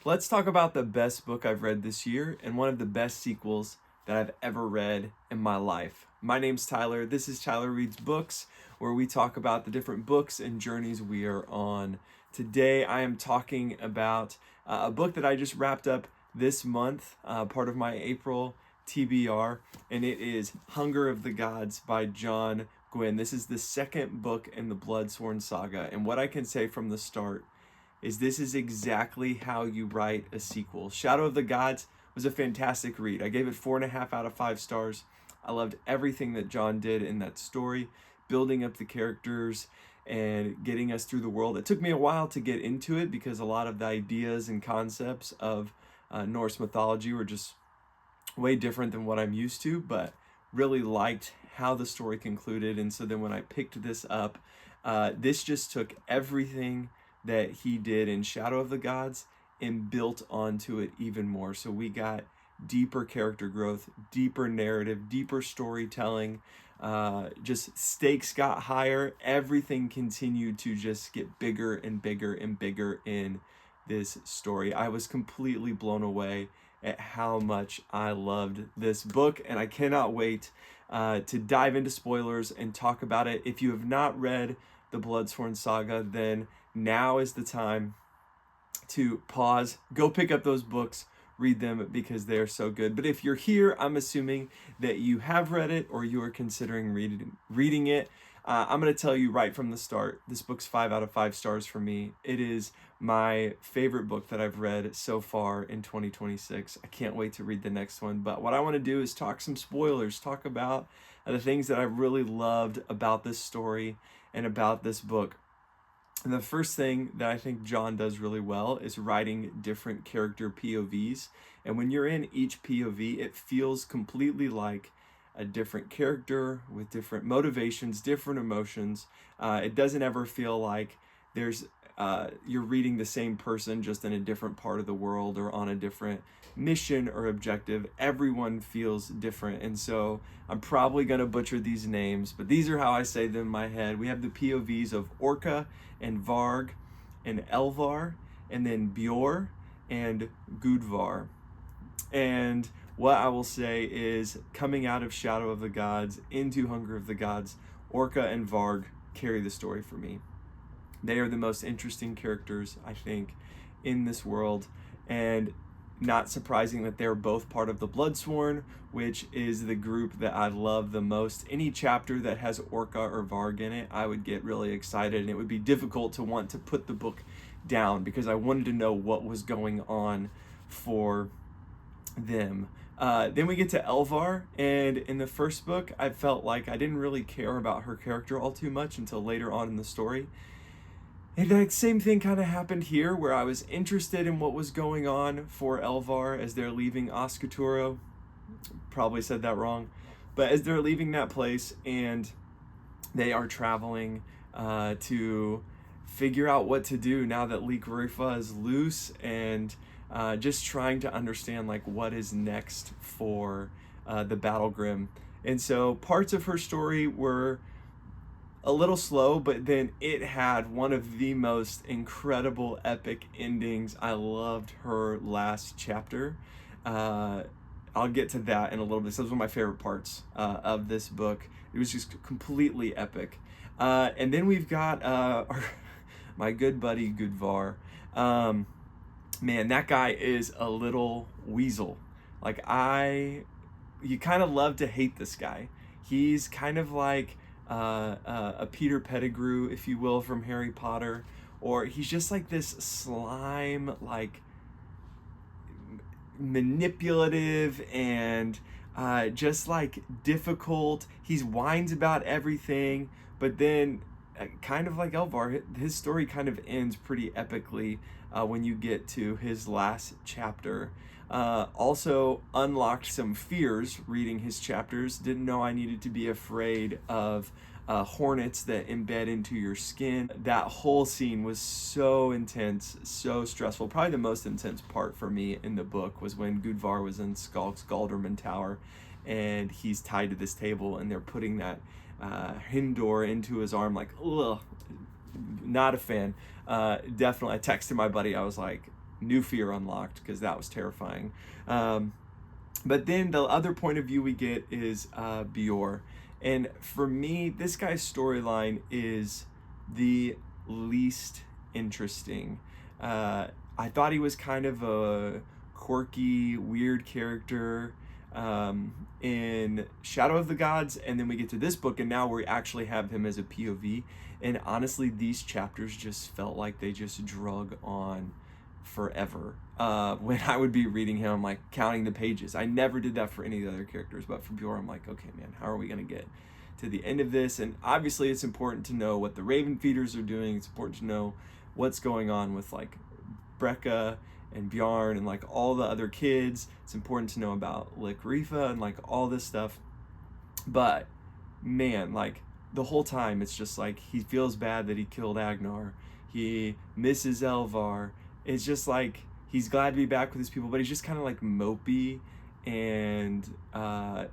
Let's talk about the best book I've read this year and one of the best sequels that I've ever read in my life. My name's Tyler. This is Tyler Reads Books, where we talk about the different books and journeys we are on. Today, I am talking about a book that I just wrapped up this month, part of my April TBR, and it is Hunger of the Gods by John Gwynne. This is the second book in the Bloodsworn Saga, and what I can say from the start is this is exactly how you write a sequel. Shadow of the Gods was a fantastic read. I gave it 4.5 out of 5 stars. I loved everything that John did in that story, building up the characters and getting us through the world. It took me a while to get into it because a lot of the ideas and concepts of Norse mythology were just way different than what I'm used to, but really liked how the story concluded. And so then when I picked this up, this just took everything that he did in Shadow of the Gods and built onto it even more. So we got deeper character growth, deeper narrative, deeper storytelling, just stakes got higher. Everything continued to just get bigger and bigger and bigger in this story. I was completely blown away at how much I loved this book, and I cannot wait to dive into spoilers and talk about it. If you have not read the Bloodsworn Saga, then now is the time to pause, go pick up those books, read them because they are so good. But if you're here, I'm assuming that you have read it or you are considering reading it. I'm going to tell you right from the start, this book's 5 out of 5 stars for me. It is my favorite book that I've read so far in 2026. I can't wait to read the next one. But what I want to do is talk some spoilers, talk about the things that I really loved about this story and about this book. And the first thing that I think John does really well is writing different character POVs. And when you're in each POV, it feels completely like a different character with different motivations, different emotions. It doesn't ever feel like you're reading the same person just in a different part of the world or on a different mission or objective. Everyone feels different. And so I'm probably going to butcher these names, but these are how I say them in my head. We have the POVs of Orca and Varg and Elvar, and then Bior and Gudvar. And what I will say is, coming out of Shadow of the Gods into Hunger of the Gods, Orca and Varg carry the story for me. They are the most interesting characters, I think, in this world, and not surprising that they're both part of the Bloodsworn, which is the group that I love the most. Any chapter that has Orca or Varg in it, I would get really excited, and it would be difficult to want to put the book down because I wanted to know what was going on for them. Then we get to Elvar, and in the first book, I felt like I didn't really care about her character all too much until later on in the story. And that same thing kind of happened here, where I was interested in what was going on for Elvar as they're leaving Oscaturo. Probably said that wrong. But as they're leaving that place and they are traveling to figure out what to do now that Leek Rufa is loose, and just trying to understand like what is next for the Battlegrim. And so parts of her story were a little slow, but then it had one of the most incredible epic endings. I loved her last chapter. I'll get to that in a little bit. So that was one of my favorite parts of this book. It was just completely epic. And then we've got my good buddy Gudvar. Man, that guy is a little weasel. Like, you kind of love to hate this guy. He's kind of like a Peter Pettigrew, if you will, from Harry Potter, or he's just like this slime, like manipulative and just like difficult. He whines about everything, but then kind of like Elvar, his story kind of ends pretty epically when you get to his last chapter. Also unlocked some fears reading his chapters. Didn't know I needed to be afraid of hornets that embed into your skin. That whole scene was so intense, so stressful. Probably the most intense part for me in the book was when Gudvar was in Skalderman Tower and he's tied to this table and they're putting that Hindor into his arm. Like, ugh, not a fan. Definitely, I texted my buddy. I was like, new fear unlocked, because that was terrifying. But then the other point of view we get is Bior. And for me, this guy's storyline is the least interesting. I thought he was kind of a quirky, weird character in Shadow of the Gods, and then we get to this book, and now we actually have him as a POV. And honestly, these chapters just felt like they just drug on forever. When I would be reading him, I'm like counting the pages. I never did that for any of the other characters, but for Bior, I'm like, okay, man, how are we gonna get to the end of this? And obviously, it's important to know what the Raven Feeders are doing. It's important to know what's going on with like Brekka and Bjarn and like all the other kids. It's important to know about Likrifa and like all this stuff. But man, like the whole time, it's just like he feels bad that he killed Agnar. He misses Elvar. It's just like he's glad to be back with his people, but he's just kind of like mopey. And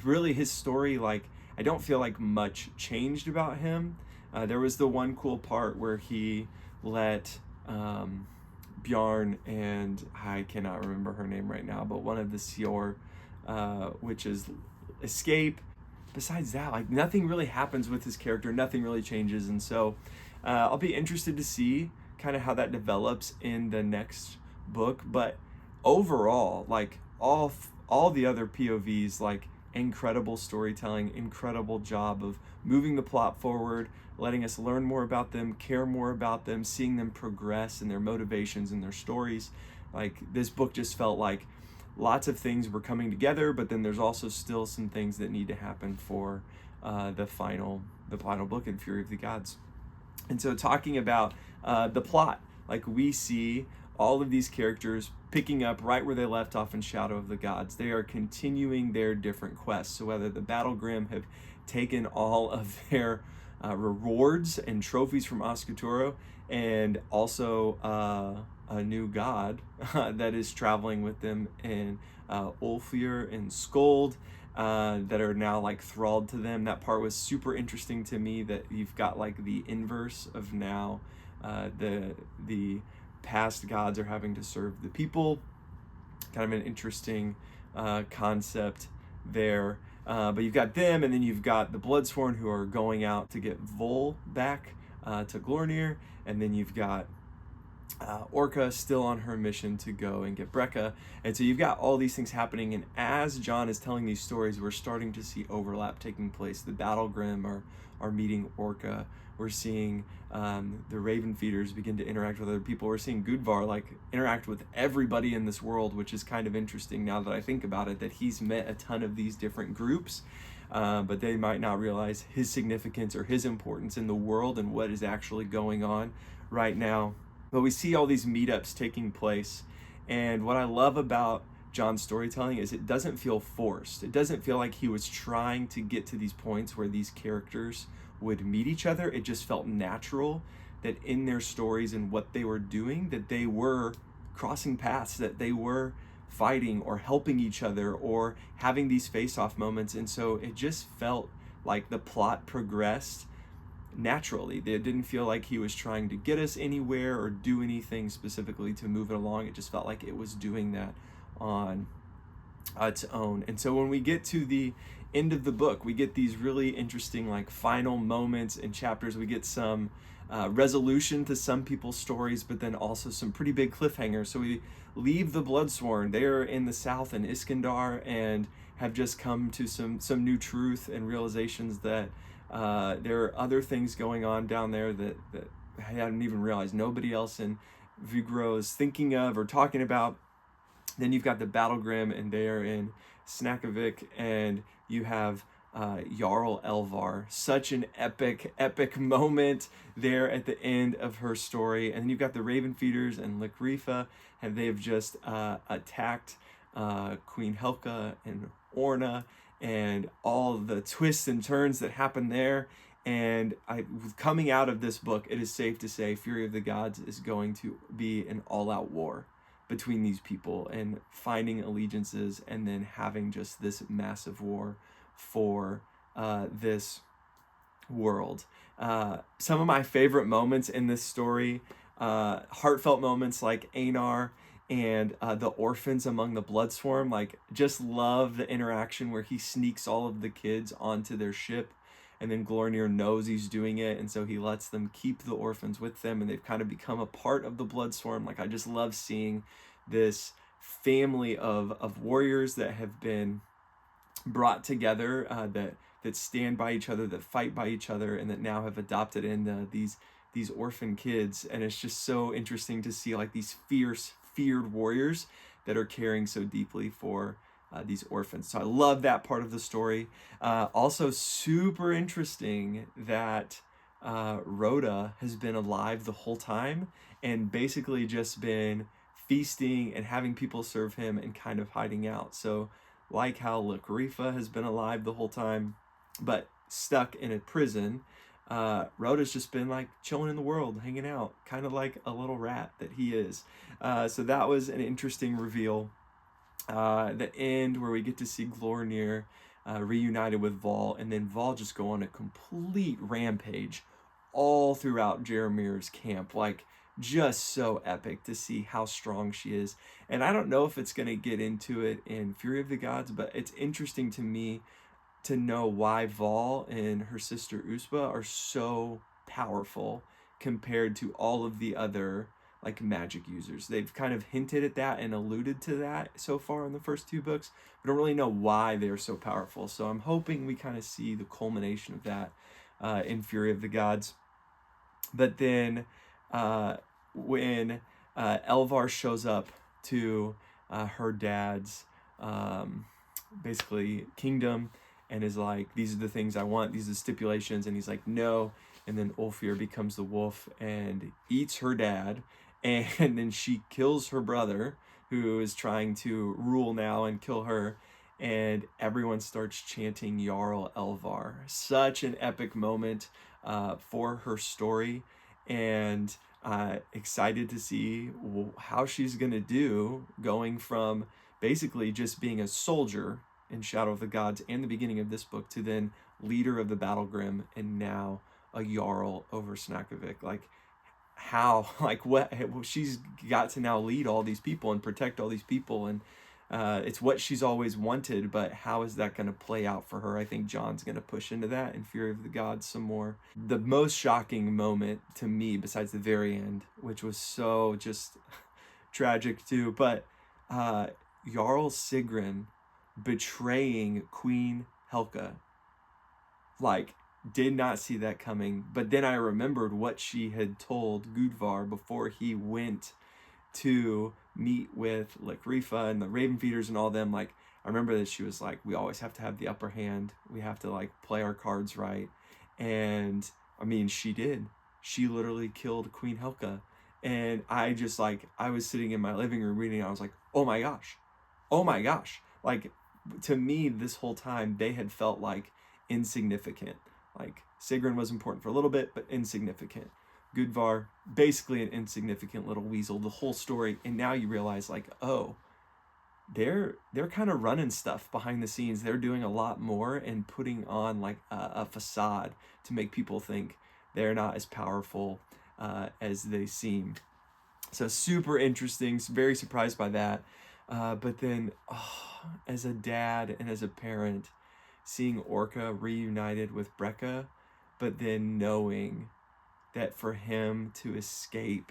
really his story, like I don't feel like much changed about him. There was the one cool part where he let Bjarn and I cannot remember her name right now, but one of the Sior witches escape. Besides that, like nothing really happens with his character, nothing really changes. And so I'll be interested to see kind of how that develops in the next book. But overall, like all the other POVs, like incredible storytelling, incredible job of moving the plot forward, letting us learn more about them, care more about them, seeing them progress in their motivations and their stories. Like this book just felt like lots of things were coming together, but then there's also still some things that need to happen for the final book in Fury of the Gods. And so talking about the plot, like we see all of these characters picking up right where they left off in Shadow of the Gods. They are continuing their different quests. So whether the Battlegrim have taken all of their rewards and trophies from Oscutoro, and also a new god that is traveling with them in Ulfir and Skold, that are now like thralled to them. That part was super interesting to me, that you've got like the inverse of now the past gods are having to serve the people. Kind of an interesting concept there. But you've got them, and then you've got the Bloodsworn who are going out to get Vol back to Glornir, and then you've got Orca still on her mission to go and get Brekka. And so you've got all these things happening, and as John is telling these stories, we're starting to see overlap taking place. The Battlegrim are meeting Orca. We're seeing the Raven Feeders begin to interact with other people. We're seeing Gudvar like interact with everybody in this world, which is kind of interesting now that I think about it, that he's met a ton of these different groups, but they might not realize his significance or his importance in the world and what is actually going on right now. But we see all these meetups taking place, and what I love about John's storytelling is it doesn't feel forced. It doesn't feel like he was trying to get to these points where these characters would meet each other. It just felt natural that in their stories and what they were doing, that they were crossing paths, that they were fighting or helping each other or having these face-off moments. And so it just felt like the plot progressed naturally. It didn't feel like he was trying to get us anywhere or do anything specifically to move it along. It just felt like it was doing that on its own. And so when we get to the end of the book, we get these really interesting like final moments and chapters. We get some resolution to some people's stories, but then also some pretty big cliffhangers. So we leave the Bloodsworn. They're in the south in Iskandar and have just come to some new truth and realizations that there are other things going on down there that I hadn't even realized nobody else in Vigro is thinking of or talking about. Then you've got the Battlegrim, and they are in Snakovic, and you have Jarl Elvar. Such an epic moment there at the end of her story. And then you've got the Raven Feeders and Likrifa, and they've just attacked Queen Helka and Orna, and all the twists and turns that happen there. And coming out of this book, it is safe to say Fury of the Gods is going to be an all-out war between these people and finding allegiances and then having just this massive war for this world. Some of my favorite moments in this story, heartfelt moments like Einar and the orphans among the Bloodsworn. Like, just love the interaction where he sneaks all of the kids onto their ship, and then Glornir knows he's doing it, and so he lets them keep the orphans with them, and they've kind of become a part of the Bloodsworn. Like, I just love seeing this family of warriors that have been brought together, that stand by each other, that fight by each other, and that now have adopted in these orphan kids. And it's just so interesting to see like these fierce, feared warriors that are caring so deeply for these orphans. So I love that part of the story. Also super interesting that Rhoda has been alive the whole time and basically just been feasting and having people serve him and kind of hiding out. So like how Lakarifa has been alive the whole time, but stuck in a prison, Rhoda's just been like chilling in the world, hanging out, kind of like a little rat that he is. So that was an interesting reveal. The end where we get to see Glornir reunited with Vol, and then Vol just go on a complete rampage all throughout Jaramir's camp. Like, just so epic to see how strong she is. And I don't know if it's going to get into it in Fury of the Gods, but it's interesting to me to know why Vol and her sister Uspa are so powerful compared to all of the other like magic users. They've kind of hinted at that and alluded to that so far in the first two books, but don't really know why they're so powerful. So I'm hoping we kind of see the culmination of that in Fury of the Gods. But then when Elvar shows up to her dad's basically kingdom and is like, these are the things I want, these are the stipulations, and he's like, no. And then Ulfir becomes the wolf and eats her dad, and then she kills her brother, who is trying to rule now and kill her, and everyone starts chanting Jarl Elvar. Such an epic moment for her story, and excited to see how she's gonna do, going from basically just being a soldier in Shadow of the Gods and the beginning of this book to then leader of the Battlegrim and now a Jarl over Snakovic. Like, how, like, what, she's got to now lead all these people and protect all these people, and it's what she's always wanted, but how is that going to play out for her? I think John's going to push into that in Fury of the Gods some more. The most shocking moment to me, besides the very end, which was so just tragic too, but Jarl Sigrun betraying Queen Helka. Like, did not see that coming. But then I remembered what she had told Gudvar before he went to meet with Lakarifa and the Raven Feeders and all them. Like, I remember that she was like, we always have to have the upper hand. We have to like play our cards right. And I mean, she did. She literally killed Queen Helka. And I just like, I was sitting in my living room reading, I was like, oh my gosh. Oh my gosh. Like, to me, this whole time, they had felt like insignificant. Like, Sigrun was important for a little bit, but insignificant. Gudvar, basically an insignificant little weasel the whole story. And now you realize, like, oh, they're kind of running stuff behind the scenes. They're doing a lot more and putting on like a facade to make people think they're not as powerful as they seem. So super interesting. Very surprised by that. But then, as a dad and as a parent, seeing Orca reunited with Brekka, but then knowing that for him to escape,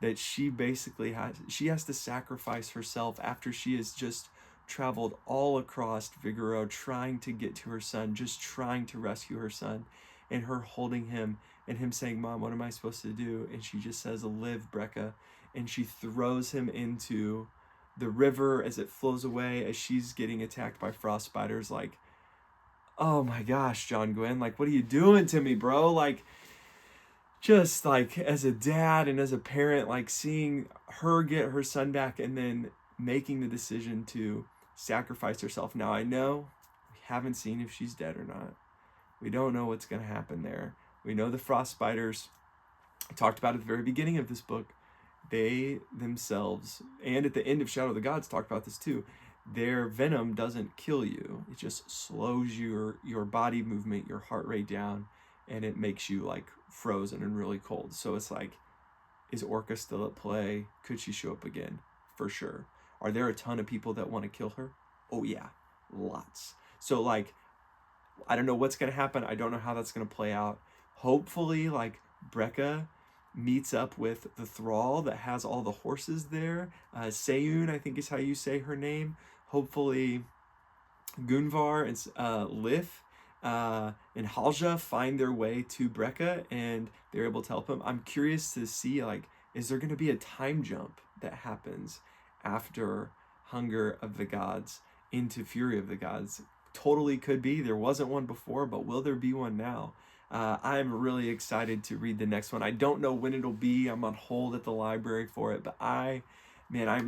that she basically has to sacrifice herself after she has just traveled all across Vigoro trying to get to her son, just trying to rescue her son, and her holding him and him saying, Mom, what am I supposed to do? And she just says, live, Brekka. And she throws him into the river as it flows away, as she's getting attacked by frost spiders. Like, oh my gosh, John Gwynne, like, what are you doing to me, bro? Like, just like as a dad and as a parent, like seeing her get her son back and then making the decision to sacrifice herself. Now, I know we haven't seen if she's dead or not. We don't know what's going to happen there. We know the frost spiders, I talked about at the very beginning of this book, they themselves, and at the end of Shadow of the Gods, talked about this too, their venom doesn't kill you. It just slows your body movement, your heart rate down, and it makes you like frozen and really cold. So it's like, is Orca still at play? Could she show up again? for sure. Are there a ton of people that want to kill her? Oh yeah, lots. So like, I don't know what's going to happen. I don't know how that's going to play out. Hopefully, like, Brekka meets up with the thrall that has all the horses there. Seun, I think is how you say her name. Hopefully, Gunvar and Lif and Halja find their way to Brekka and they're able to help him. I'm curious to see, like, is there going to be a time jump that happens after Hunger of the Gods into Fury of the Gods? Totally could be. There wasn't one before, but will there be one now? I'm really excited to read the next one. I don't know when it'll be. I'm on hold at the library for it, but I'm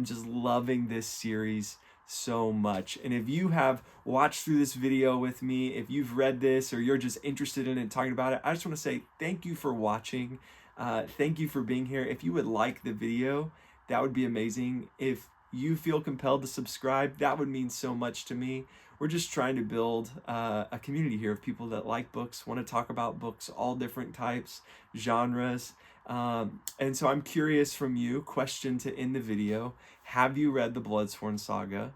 just loving this series so much. And if you have watched through this video with me, if you've read this or you're just interested in it, talking about it, I just want to say thank you for watching. Thank you for being here. If you would like the video, that would be amazing. If you feel compelled to subscribe, that would mean so much to me. We're just trying to build a community here of people that like books, want to talk about books, all different types, genres. And so I'm curious from you, question to end the video, have you read the Bloodsworn Saga?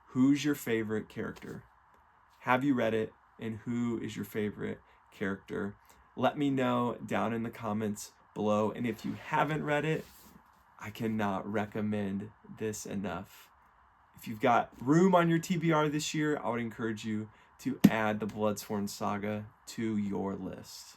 Who's your favorite character? Have you read it, and who is your favorite character? Let me know down in the comments below. And if you haven't read it, I cannot recommend this enough. If you've got room on your TBR this year, I would encourage you to add the Bloodsworn Saga to your list.